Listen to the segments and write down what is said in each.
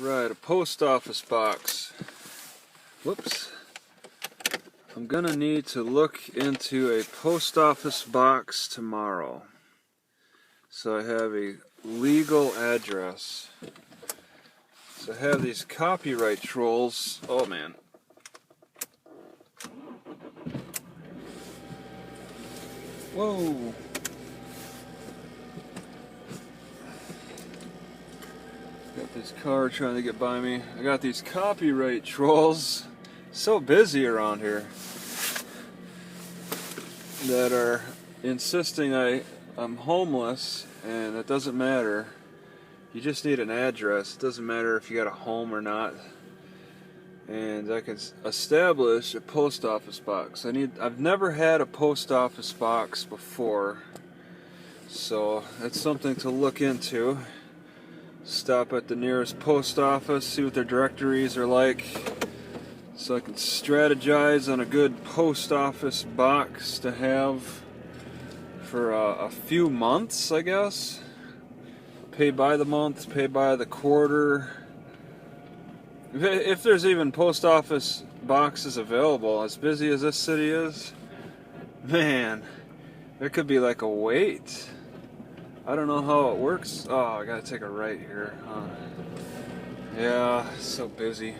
Alright, a post office box. Whoops. I'm gonna need to look into a post office box tomorrow. So I have a legal address. So I have these copyright trolls. Oh man. Whoa. Got this car trying to get by me. I got these copyright trolls. So busy around here that are insisting I'm homeless, and it doesn't matter. You just need an address. It doesn't matter if you got a home or not. And I can establish a post office box. I've never had a post office box before, so that's something to look into. Stop at the nearest post office, see what their directories are like, so I can strategize on a good post office box to have for a few months, I guess. Pay by the month, pay by the quarter. If there's even post office boxes available, as busy as this city is, man, there could be like a wait. I don't know how it works. Oh, I gotta take a right here. Yeah, so busy.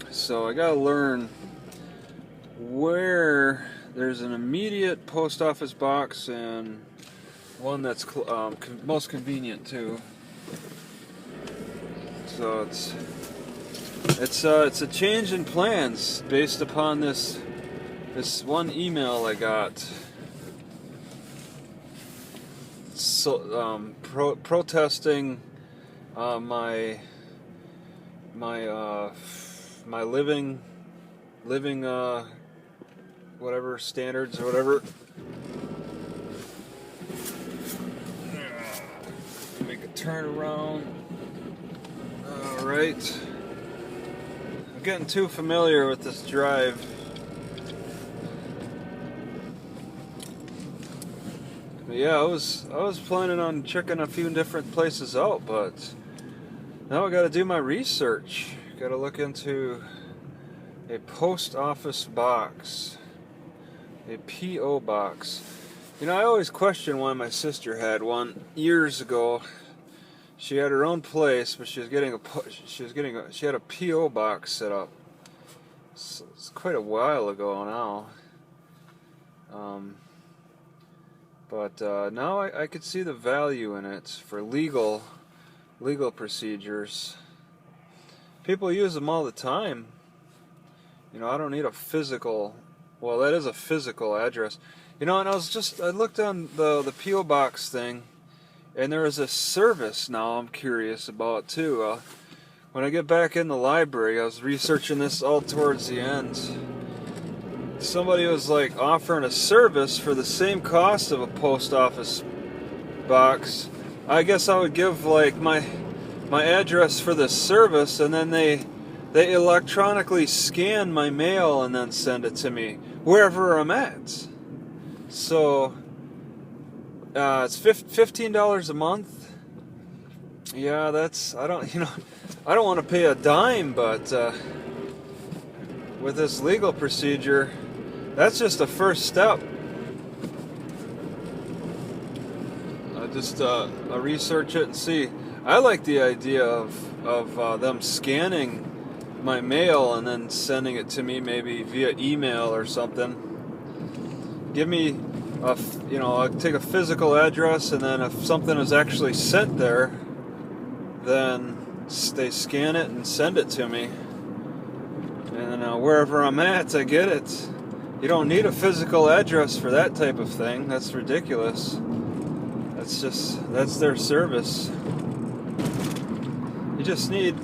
So I gotta learn where there's an immediate post office box and one that's most convenient too. So it's a change in plans based upon this one email I got. So protesting my living whatever standards or whatever. Make a turn around. All right. I'm getting too familiar with this drive. But yeah, I was planning on checking a few different places out, but now I got to do my research. Got to look into a post office box, a P.O. box. You know, I always question why my sister had one years ago. She had her own place, but she had a P.O. box set up. So it's quite a while ago now. But now I could see the value in it for legal procedures. People use them all the time. You know, I don't need a physical. Well, that is a physical address. You know, and I looked on the P.O. box thing, and there is a service now I'm curious about too. When I get back in the library, I was researching this all towards the end. Somebody was like offering a service for the same cost of a post office box. I guess I would give like my address for this service, and then they electronically scan my mail and then send it to me wherever I'm at. So it's $15 a month. Yeah, I don't want to pay a dime, but with this legal procedure, that's just the first step. I research it and see. I like the idea of them scanning my mail and then sending it to me maybe via email or something. Give me I'll take a physical address, and then if something is actually sent there, then they scan it and send it to me. And then wherever I'm at, I get it. You don't need a physical address for that type of thing. That's ridiculous. That's their service. You just need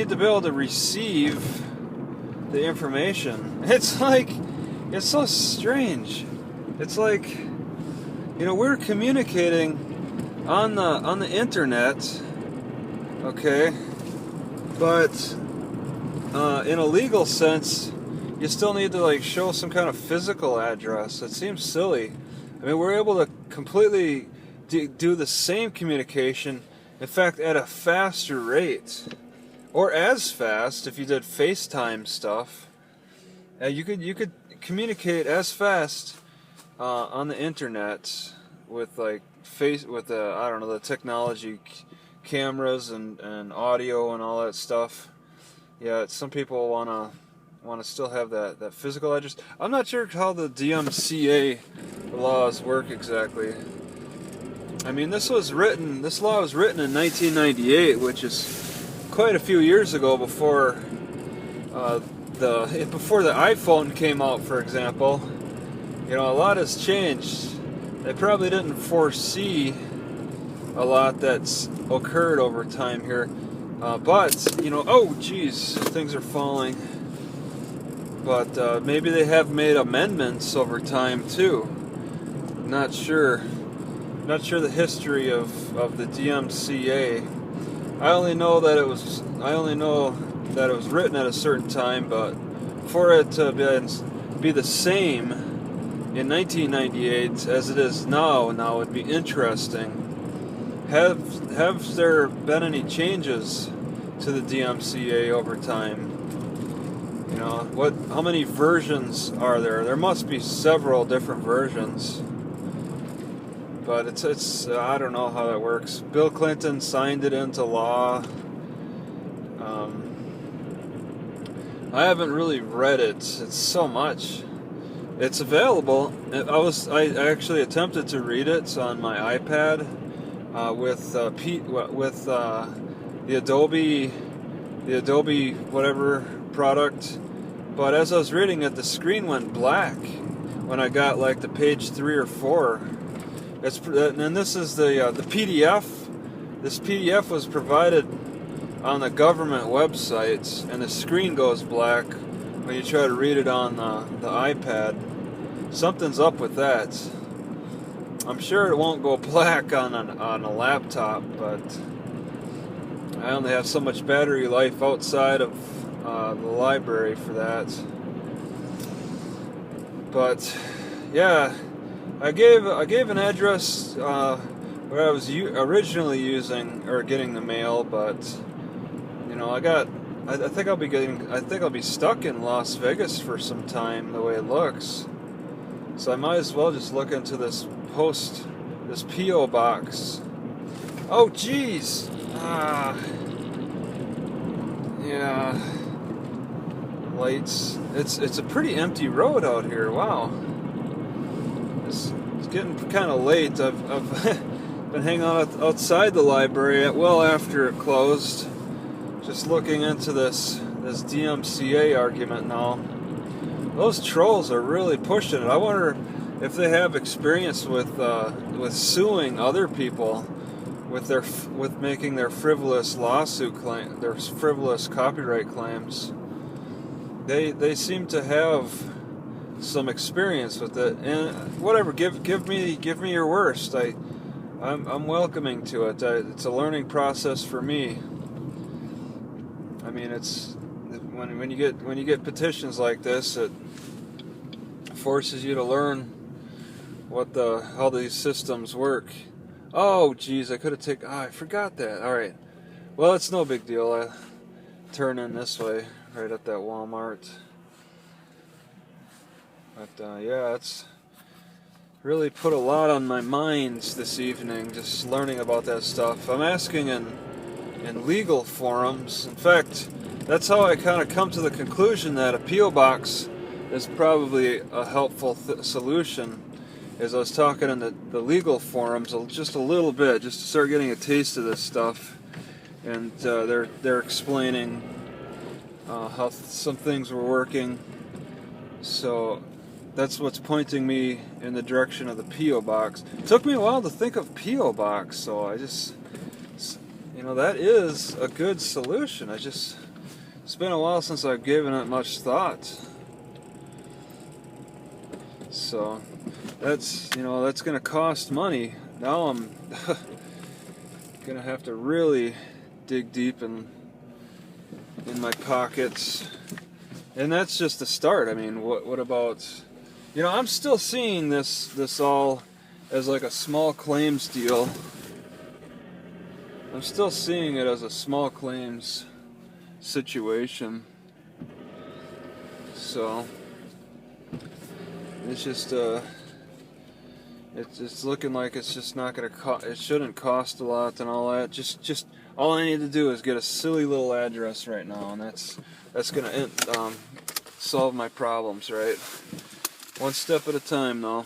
to be able to receive the information. It's so strange. It's like, we're communicating on the internet, okay? But in a legal sense, you still need to show some kind of physical address. It seems silly. I mean, we're able to completely do the same communication In fact, at a faster rate, or as fast if you did FaceTime stuff. You could communicate as fast on the internet with like I don't know, the technology, cameras and audio and all that stuff. Yeah, some people wanna still have that physical address. I'm not sure how the DMCA laws work exactly. I mean, this law was written in 1998, which is quite a few years ago, before the iPhone came out, for example. You know, a lot has changed. They probably didn't foresee a lot that's occurred over time here. But, you know, oh geez, things are falling. But maybe they have made amendments over time too. Not sure. Not sure the history of the DMCA. I only know that it was written at a certain time, but for it to be the same in 1998 as it is now would be interesting. Have there been any changes to the DMCA over time? You know, how many versions are there? There must be several different versions. But it's I don't know how that works. Bill Clinton signed it into law. I haven't really read it. It's so much. It's available. I actually attempted to read it on my iPad with the Adobe whatever product. But as I was reading it, the screen went black when I got like to page 3 or 4. And this is the PDF. This PDF was provided on the government website, and the screen goes black when you try to read it on the iPad. Something's up with that. I'm sure it won't go black on a laptop, but I only have so much battery life outside of the library for that. But yeah. I gave an address where I was originally using or getting the mail, but you know, I think I'll be stuck in Las Vegas for some time the way it looks. So I might as well just look into this PO box. Oh geez. Yeah. Lights. It's a pretty empty road out here. Wow. It's getting kind of late. I've been hanging out outside the library well after it closed, just looking into this DMCA argument now. Those trolls are really pushing it. I wonder if they have experience with suing other people with making their frivolous lawsuit claim, their frivolous copyright claims. They seem to have some experience with it, and whatever. Give me your worst. I'm welcoming to it. It's a learning process for me. I mean, it's when you get petitions like this, it forces you to learn how these systems work. Oh, geez, I could have taken. I forgot that. All right. Well, it's no big deal. I turn in this way, right at that Walmart. But yeah, it's really put a lot on my mind this evening, just learning about that stuff. I'm asking in legal forums. In fact, that's how I kind of come to the conclusion that a P.O. box is probably a helpful solution. As I was talking in the legal forums just a little bit, just to start getting a taste of this stuff, and they're explaining how some things were working. So that's what's pointing me in the direction of the P.O. box. It took me a while to think of P.O. box, so I just, that is a good solution. It's been a while since I've given it much thought. So that's going to cost money. Now I'm going to have to really dig deep in my pockets. And that's just the start. I mean, what about, I'm still seeing this all as like a small claims deal. I'm still seeing it as a small claims situation. So it's just it's looking like it's just not gonna it shouldn't cost a lot and all that. Just all I need to do is get a silly little address right now, and that's gonna solve my problems, right? One step at a time, though.